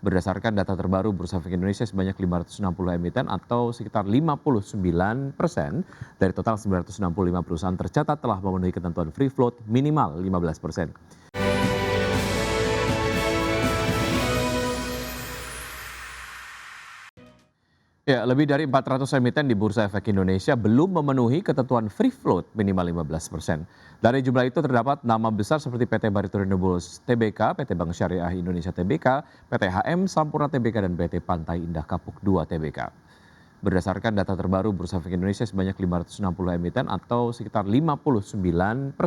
Berdasarkan data terbaru Bursa Efek Indonesia sebanyak 560 emiten atau sekitar 59% dari total 965 perusahaan tercatat telah memenuhi ketentuan free float minimal 15%. Ya, lebih dari 400 emiten di Bursa Efek Indonesia belum memenuhi ketentuan free float minimal 15%. Dari jumlah itu terdapat nama besar seperti PT Barito Renewables Tbk, PT Bank Syariah Indonesia Tbk, PT HM Sampurna Tbk, dan PT Pantai Indah Kapuk II Tbk. Berdasarkan data terbaru Bursa Efek Indonesia sebanyak 560 emiten atau sekitar 59%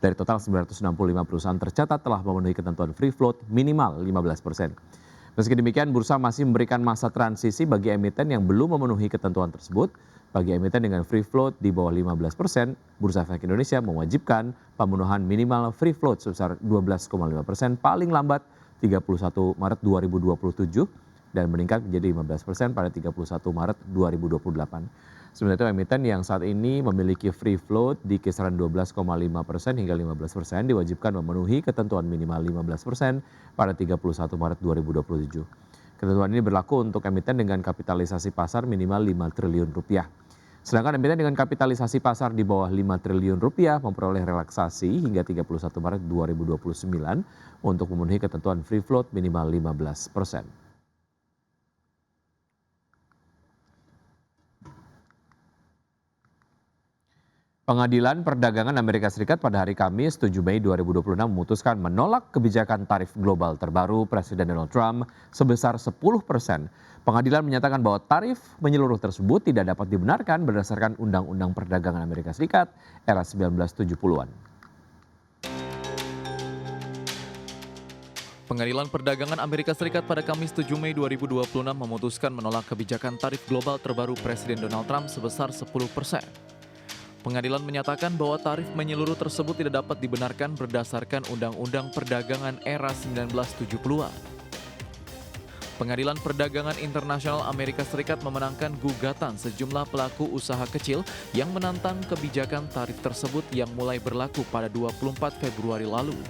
dari total 965 perusahaan tercatat telah memenuhi ketentuan free float minimal 15%. Meski demikian, bursa masih memberikan masa transisi bagi emiten yang belum memenuhi ketentuan tersebut. Bagi emiten dengan free float di bawah 15%, Bursa Efek Indonesia mewajibkan pemenuhan minimal free float sebesar 12,5% paling lambat 31 Maret 2027 dan meningkat menjadi 15% pada 31 Maret 2028. Sementara itu emiten yang saat ini memiliki free float di kisaran 12,5% hingga 15% diwajibkan memenuhi ketentuan minimal 15% pada 31 Maret 2027. Ketentuan ini berlaku untuk emiten dengan kapitalisasi pasar minimal 5 triliun rupiah. Sedangkan emiten dengan kapitalisasi pasar di bawah 5 triliun rupiah memperoleh relaksasi hingga 31 Maret 2029 untuk memenuhi ketentuan free float minimal 15%. Pengadilan Perdagangan Amerika Serikat pada hari Kamis 7 Mei 2026 memutuskan menolak kebijakan tarif global terbaru Presiden Donald Trump sebesar 10%. Pengadilan menyatakan bahwa tarif menyeluruh tersebut tidak dapat dibenarkan berdasarkan Undang-Undang Perdagangan Amerika Serikat era 1970-an. Pengadilan Perdagangan Amerika Serikat pada Kamis 7 Mei 2026 memutuskan menolak kebijakan tarif global terbaru Presiden Donald Trump sebesar 10%. Pengadilan menyatakan bahwa tarif menyeluruh tersebut tidak dapat dibenarkan berdasarkan Undang-Undang Perdagangan era 1970-an. Pengadilan Perdagangan Internasional Amerika Serikat memenangkan gugatan sejumlah pelaku usaha kecil yang menantang kebijakan tarif tersebut yang mulai berlaku pada 24 Februari lalu.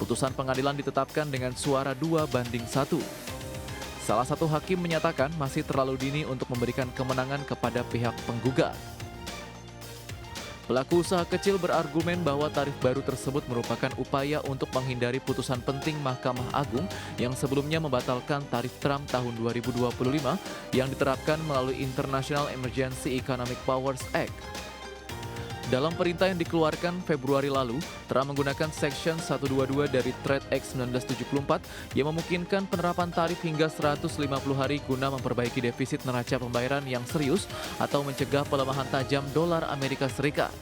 Putusan pengadilan ditetapkan dengan suara 2-1. Salah satu hakim menyatakan masih terlalu dini untuk memberikan kemenangan kepada pihak penggugat. Pelaku usaha kecil berargumen bahwa tarif baru tersebut merupakan upaya untuk menghindari putusan penting Mahkamah Agung yang sebelumnya membatalkan tarif Trump tahun 2025 yang diterapkan melalui International Emergency Economic Powers Act. Dalam perintah yang dikeluarkan Februari lalu, Trump menggunakan Section 122 dari Trade Act 1974 yang memungkinkan penerapan tarif hingga 150 hari guna memperbaiki defisit neraca pembayaran yang serius atau mencegah pelemahan tajam dolar Amerika Serikat.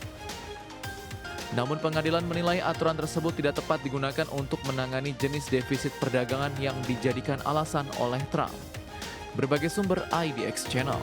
Namun pengadilan menilai aturan tersebut tidak tepat digunakan untuk menangani jenis defisit perdagangan yang dijadikan alasan oleh Trump. Berbagai sumber IDX Channel.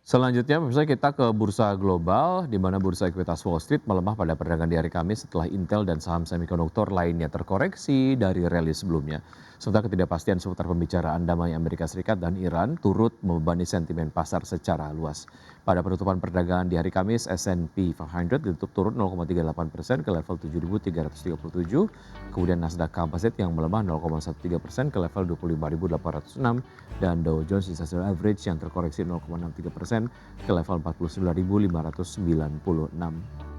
Selanjutnya, pemirsa, kita ke bursa global, di mana bursa ekuitas Wall Street melemah pada perdagangan di hari Kamis setelah Intel dan saham semikonduktor lainnya terkoreksi dari rally sebelumnya. Sementara ketidakpastian seputar pembicaraan damai Amerika Serikat dan Iran turut membebani sentimen pasar secara luas. Pada penutupan perdagangan di hari Kamis, S&P 500 ditutup turun 0,38% ke level 7.337, kemudian Nasdaq Composite yang melemah 0,13% ke level 25.806, dan Dow Jones Industrial Average yang terkoreksi 0,63% ke level 49.596.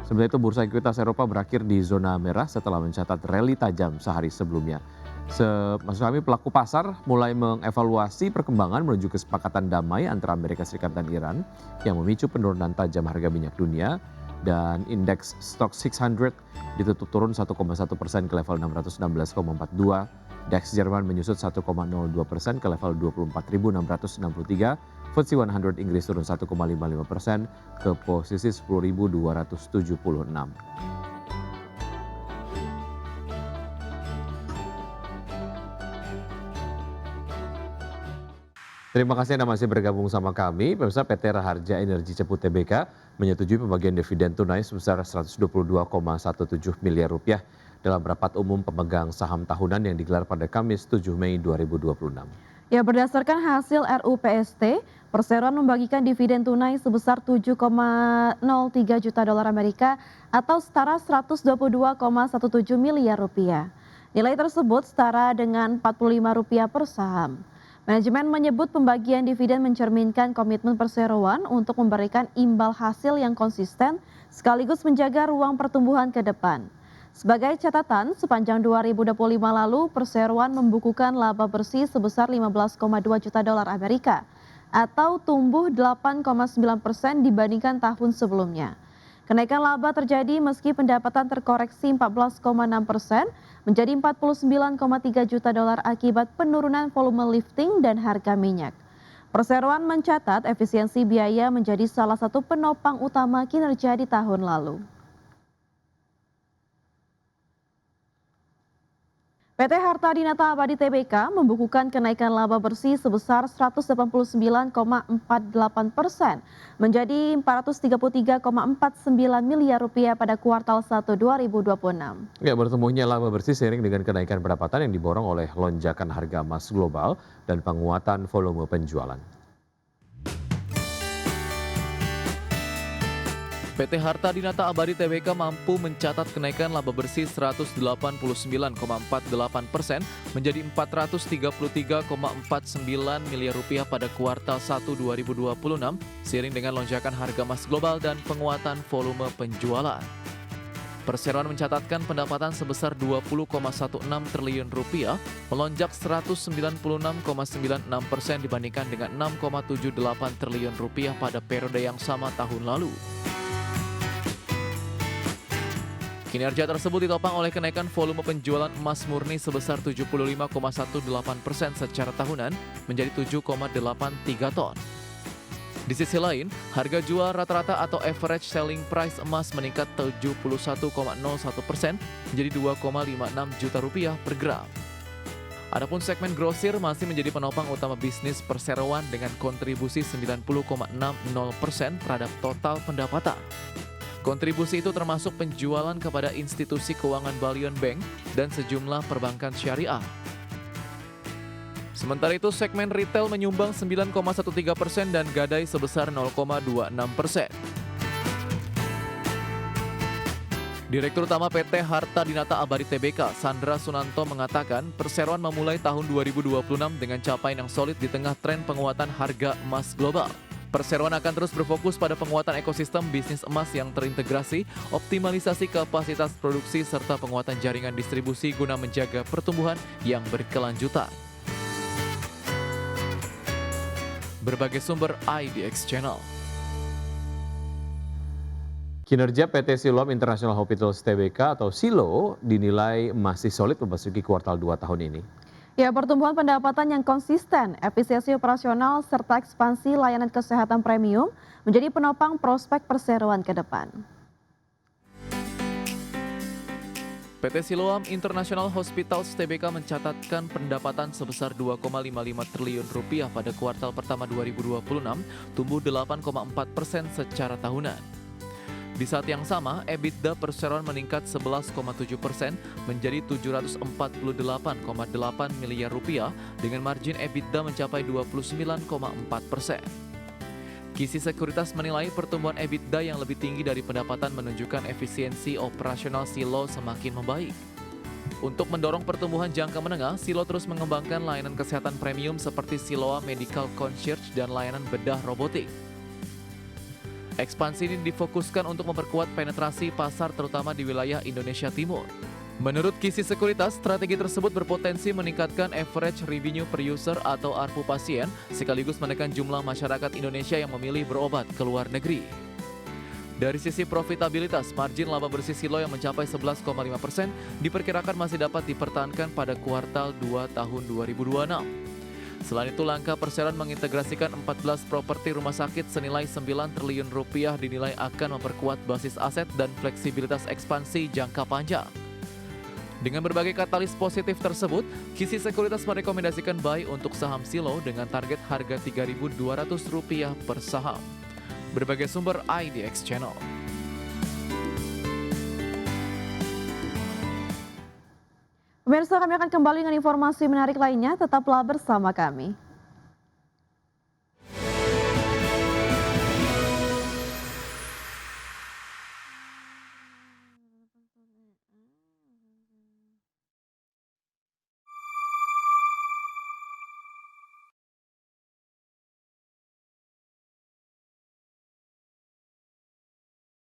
Sementara itu, bursa ekuitas Eropa berakhir di zona merah setelah mencatat rally tajam sehari sebelumnya. Maksud kami, pelaku pasar mulai mengevaluasi perkembangan menuju kesepakatan damai antara Amerika Serikat dan Iran yang memicu penurunan tajam harga minyak dunia, dan indeks Stoxx 600 ditutup turun 1,1% ke level 616,42. DAX Jerman menyusut 1,02% ke level 24.663. FTSE 100 Inggris turun 1,55% ke posisi 10.276. Terima kasih Anda masih bergabung sama kami. Pemirsa, PT Raharja Energi Cepu Tbk menyetujui pembagian dividen tunai sebesar 122,17 miliar rupiah dalam rapat umum pemegang saham tahunan yang digelar pada Kamis 7 Mei 2026. Ya, berdasarkan hasil RUPST, Perseroan membagikan dividen tunai sebesar 7,03 juta dolar Amerika atau setara 122,17 miliar rupiah. Nilai tersebut setara dengan Rp45 per saham. Manajemen menyebut pembagian dividen mencerminkan komitmen Perseroan untuk memberikan imbal hasil yang konsisten sekaligus menjaga ruang pertumbuhan ke depan. Sebagai catatan, sepanjang 2025 lalu, Perseroan membukukan laba bersih sebesar 15,2 juta dolar Amerika atau tumbuh 8,9% dibandingkan tahun sebelumnya. Kenaikan laba terjadi meski pendapatan terkoreksi 14,6% menjadi 49,3 juta dolar akibat penurunan volume lifting dan harga minyak. Perseroan mencatat efisiensi biaya menjadi salah satu penopang utama kinerja di tahun lalu. PT Harta Dinata Abadi Tbk membukukan kenaikan laba bersih sebesar 189,48% menjadi Rp433,49 miliar pada kuartal 1 2026. Ya, bertumbuhnya laba bersih seiring dengan kenaikan pendapatan yang diborong oleh lonjakan harga emas global dan penguatan volume penjualan. PT Harta Dinata Abadi Tbk mampu mencatat kenaikan laba bersih 189,48% menjadi Rp433,49 miliar pada kuartal 1 2026 seiring dengan lonjakan harga emas global dan penguatan volume penjualan. Perseroan mencatatkan pendapatan sebesar Rp20,16 triliun, melonjak 196,96% dibandingkan dengan Rp6,78 triliun pada periode yang sama tahun lalu. Kinerja tersebut ditopang oleh kenaikan volume penjualan emas murni sebesar 75,18% secara tahunan menjadi 7,83 ton. Di sisi lain, harga jual rata-rata atau average selling price emas meningkat 71,01% menjadi Rp2,56 juta per gram. Adapun segmen grosir masih menjadi penopang utama bisnis Perseroan dengan kontribusi 90,60% terhadap total pendapatan. Kontribusi itu termasuk penjualan kepada institusi keuangan Balion Bank dan sejumlah perbankan syariah. Sementara itu, segmen retail menyumbang 9,13% dan gadai sebesar 0,26%. Direktur Utama PT Harta Dinata Abadi Tbk, Sandra Sunanto mengatakan, Perseroan memulai tahun 2026 dengan capaian yang solid di tengah tren penguatan harga emas global. Perseroan akan terus berfokus pada penguatan ekosistem bisnis emas yang terintegrasi, optimalisasi kapasitas produksi, serta penguatan jaringan distribusi guna menjaga pertumbuhan yang berkelanjutan. Berbagai sumber IDX Channel. Kinerja PT Siloam International Hospitals Tbk atau SILO dinilai masih solid memasuki kuartal 2 tahun ini. Ya, pertumbuhan pendapatan yang konsisten, efisiensi operasional, serta ekspansi layanan kesehatan premium menjadi penopang prospek Perseroan ke depan. PT Siloam International Hospitals Tbk mencatatkan pendapatan sebesar Rp2,55 triliun pada kuartal pertama 2026, tumbuh 8,4% secara tahunan. Di saat yang sama, EBITDA Perseroan meningkat 11,7% menjadi Rp748,8 miliar dengan margin EBITDA mencapai 29,4%. Kisi Sekuritas menilai pertumbuhan EBITDA yang lebih tinggi dari pendapatan menunjukkan efisiensi operasional Silo semakin membaik. Untuk mendorong pertumbuhan jangka menengah, Silo terus mengembangkan layanan kesehatan premium seperti Siloam Medical Concierge dan layanan bedah robotik. Ekspansi ini difokuskan untuk memperkuat penetrasi pasar terutama di wilayah Indonesia Timur. Menurut Kisi Sekuritas, strategi tersebut berpotensi meningkatkan average revenue per user atau ARPU pasien, sekaligus menekan jumlah masyarakat Indonesia yang memilih berobat ke luar negeri. Dari sisi profitabilitas, margin laba bersih Silo yang mencapai 11,5% diperkirakan masih dapat dipertahankan pada kuartal 2 tahun 2026. Selain itu, langkah Perseroan mengintegrasikan 14 properti rumah sakit senilai Rp9 triliun dinilai akan memperkuat basis aset dan fleksibilitas ekspansi jangka panjang. Dengan berbagai katalis positif tersebut, Kisi Sekuritas merekomendasikan buy untuk saham Silo dengan target harga Rp3.200 per saham. Berbagai sumber IDX Channel. Pemirsa, kami akan kembali dengan informasi menarik lainnya, tetaplah bersama kami.